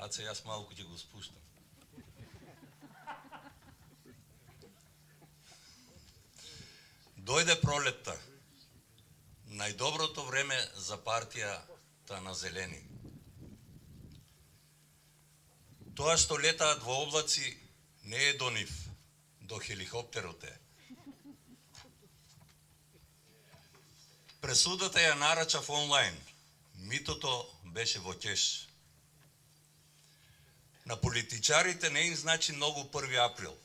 Аце, јас малку ќе го спуштам. Дојде пролетта. Најдоброто време за партијата на Зелени. Тоа што летаат во облаци не е до нив, до хеликоптерот е. Пресудата ја нарачав онлайн. Митото беше во кеш. На политичарите не им значи многу 1 април.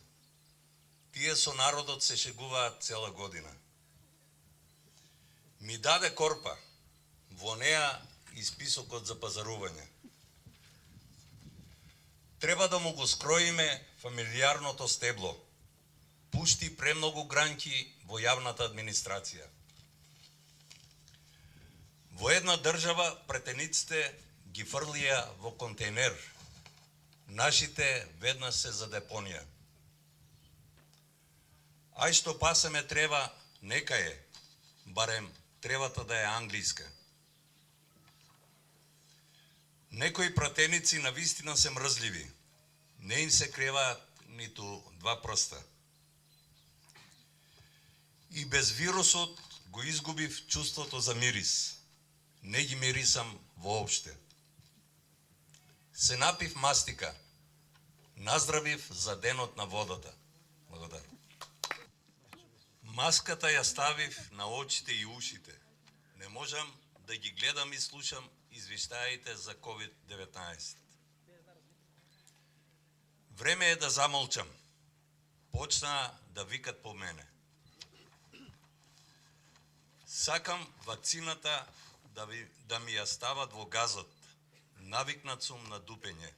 Тие со народот се шегуваат цела година. Ми даде корпа, во неа и списокот за пазарување. Треба да му го скроиме фамилијарното стебло. Пушти премногу гранки во јавната администрација. Во една држава претениците ги фрлија во контейнер. Нашите веднаш се за депонија. Ај што пасеме трева, нека е, барем тревата да е англиска. Некои пратеници на вистина се мрзливи. Не им се креваат ниту 2 прста. И без вирусот го изгубив чувството за мирис. Не ги мирисам воопште. Се напив мастика. Наздравив за денот на водата. Благодарам. Маската ја ставив на очите и ушите. Не можам да ги гледам и слушам извештаите за COVID-19. Време е да замолчам. Почна да викат по мене. Сакам вакцината да ми ја стават во газот. Навикнат сум на дупење.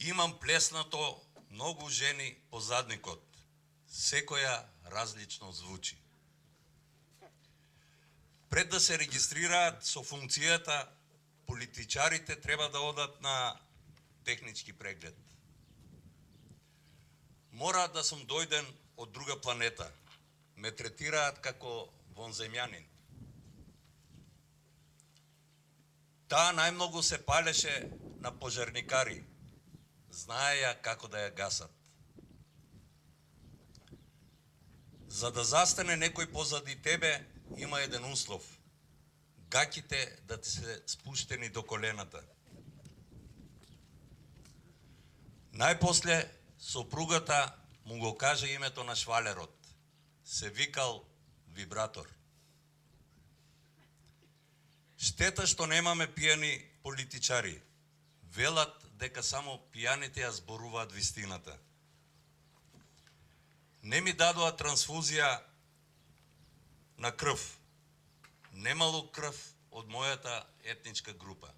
Имам плеснато многу жени по задникот. Секоја различно звучи. Пред да се регистрираат со функцијата, политичарите треба да одат на технички преглед. Мора да сум дојден од друга планета. Ме третираат како вонземјанин. Таа најмногу се палеше на пожарникари. Знаеја како да ја гасат. За да застане некој позади тебе, има еден услов. Гаките да ти се спуштени до колената. Најпосле, сопругата му го каже името на швалерот. Се викал Вибратор. Штета што немаме пијани политичари. Велат дека само пијаните ја зборуваат вистината. Не ми дадоа трансфузија на крв. Немало крв од мојата етничка група.